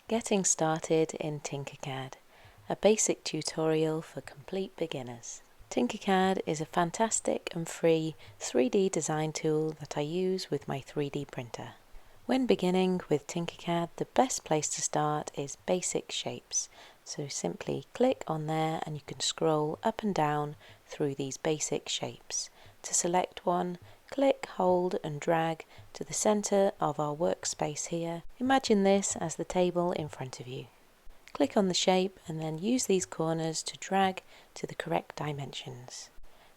Getting started in TinkerCAD, a basic tutorial for complete beginners. TinkerCAD is a fantastic and free 3D design tool that I use with my 3D printer. When beginning with TinkerCAD, the best place to start is basic shapes. So simply click on there and you can scroll up and down through these basic shapes. To select one, click, hold and drag to the center of our workspace here. Imagine this as the table in front of you. Click on the shape and then use these corners to drag to the correct dimensions.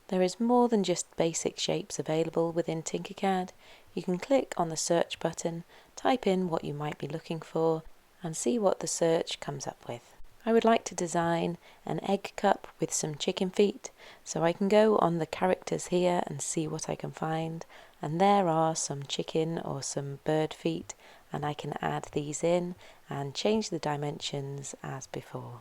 There is more than just basic shapes available within TinkerCAD. You can click on the search button, type in what you might be looking for and see what the search comes up with. I would like to design an egg cup with some chicken feet, so I can go on the characters here and see what I can find, and there are some chicken or some bird feet, and I can add these in and change the dimensions as before.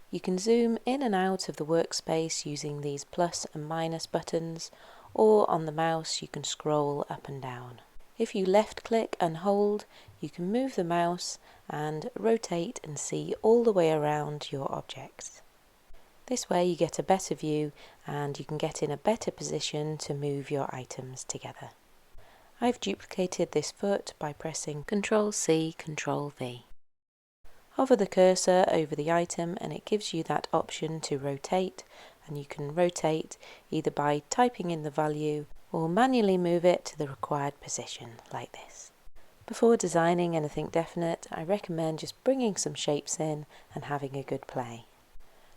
You can zoom in and out of the workspace using these plus and minus buttons, or on the mouse you can scroll up and down. If you left click and hold, you can move the mouse and rotate and see all the way around your objects. This way you get a better view and you can get in a better position to move your items together. I've duplicated this foot by pressing Ctrl+C, Ctrl+V. Hover the cursor over the item and it gives you that option to rotate, and you can rotate either by typing in the value or manually move it to the required position like this. Before designing anything definite, I recommend just bringing some shapes in and having a good play.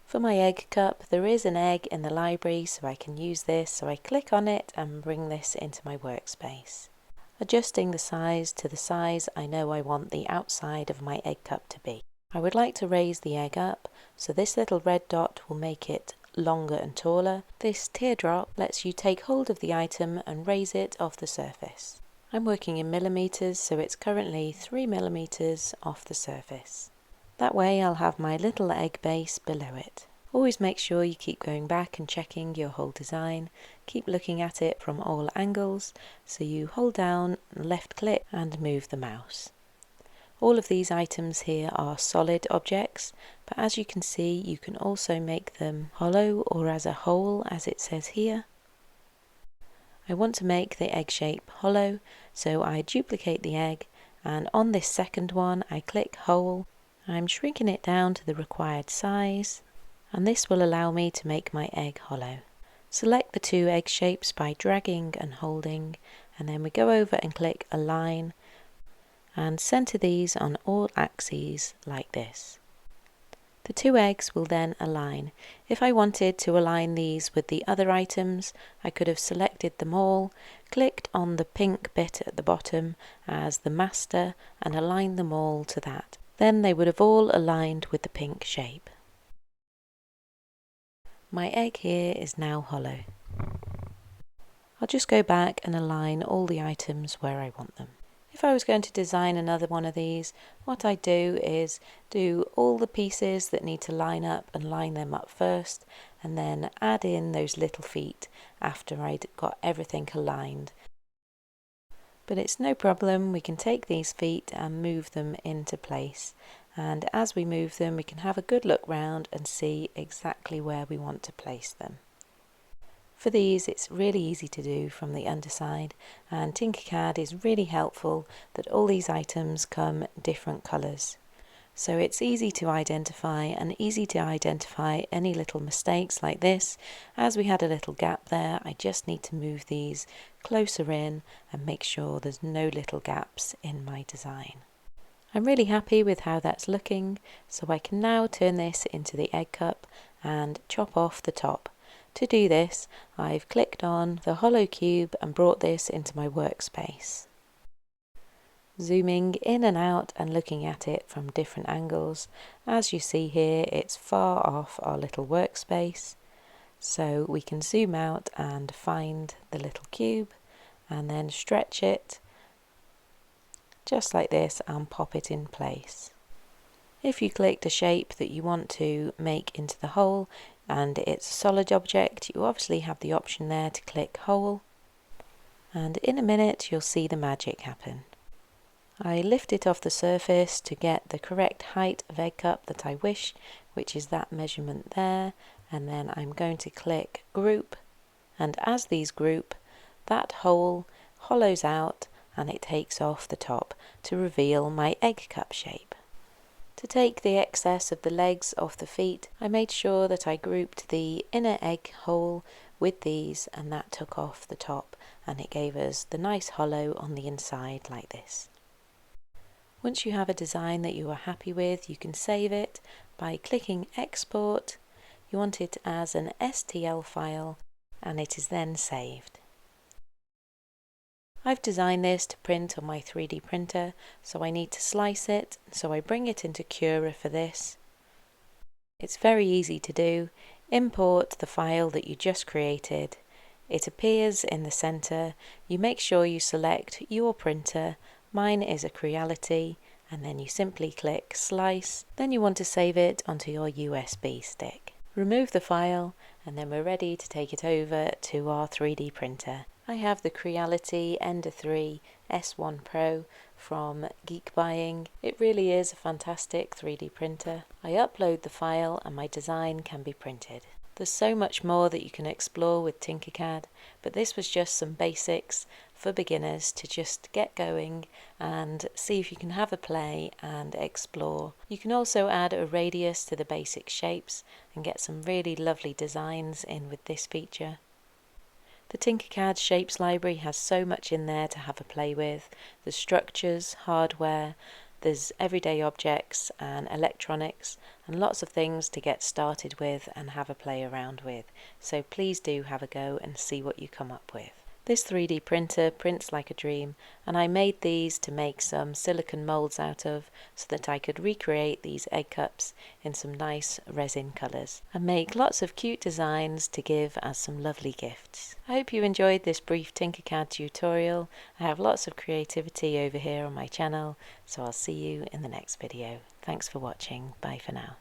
For my egg cup, there is an egg in the library, so I can use this, so I click on it and bring this into my workspace. Adjusting the size to the size I know I want the outside of my egg cup to be. I would like to raise the egg up, so this little red dot will make it longer and taller. This teardrop lets you take hold of the item and raise it off the surface. I'm working in millimeters, so it's currently 3 millimeters off the surface. That way I'll have my little egg base below it. Always make sure you keep going back and checking your whole design. Keep looking at it from all angles, so you hold down, left click and move the mouse. All of these items here are solid objects, but as you can see you can also make them hollow or as a hole, as it says here. I want to make the egg shape hollow, so I duplicate the egg and on this second one I click hole. I'm shrinking it down to the required size, and this will allow me to make my egg hollow. Select the two egg shapes by dragging and holding, and then we go over and click Align and center these on all axes like this. The two eggs will then align. If I wanted to align these with the other items, I could have selected them all, clicked on the pink bit at the bottom as the master and aligned them all to that. Then they would have all aligned with the pink shape. My egg here is now hollow. I'll just go back and align all the items where I want them. If I was going to design another one of these, what I do is do all the pieces that need to line up and line them up first, and then add in those little feet after I'd got everything aligned. But it's no problem, we can take these feet and move them into place, and as we move them we can have a good look round and see exactly where we want to place them. For these it's really easy to do from the underside, and TinkerCAD is really helpful that all these items come different colours. So it's easy to identify any little mistakes like this. As we had a little gap there, I just need to move these closer in and make sure there's no little gaps in my design. I'm really happy with how that's looking, so I can now turn this into the egg cup and chop off the top. To do this, I've clicked on the hollow cube and brought this into my workspace. Zooming in and out and looking at it from different angles, as you see here it's far off our little workspace, so we can zoom out and find the little cube and then stretch it just like this and pop it in place. If you clicked a shape that you want to make into the hole and it's a solid object, you obviously have the option there to click hole, and in a minute you'll see the magic happen. I lift it off the surface to get the correct height of egg cup that I wish, which is that measurement there, and then I'm going to click group, and as these group, that hole hollows out and it takes off the top to reveal my egg cup shape. To take the excess of the legs off the feet, I made sure that I grouped the inner egg hole with these, and that took off the top and it gave us the nice hollow on the inside like this. Once you have a design that you are happy with, you can save it by clicking export. You want it as an STL file and it is then saved. I've designed this to print on my 3D printer, so I need to slice it, so I bring it into Cura for this. It's very easy to do. Import the file that you just created. It appears in the center. You make sure you select your printer. Mine is a Creality, and then you simply click slice. Then you want to save it onto your USB stick. Remove the file, and then we're ready to take it over to our 3D printer. I have the Creality Ender 3 S1 Pro from Geek Buying. It really is a fantastic 3D printer. I upload the file and my design can be printed. There's so much more that you can explore with TinkerCAD, but this was just some basics for beginners to just get going and see if you can have a play and explore. You can also add a radius to the basic shapes and get some really lovely designs in with this feature. The TinkerCAD Shapes library has so much in there to have a play with. There's structures, hardware, there's everyday objects and electronics and lots of things to get started with and have a play around with. So please do have a go and see what you come up with. This 3D printer prints like a dream, and I made these to make some silicone molds out of so that I could recreate these egg cups in some nice resin colours and make lots of cute designs to give as some lovely gifts. I hope you enjoyed this brief TinkerCAD tutorial. I have lots of creativity over here on my channel, so I'll see you in the next video. Thanks for watching. Bye for now.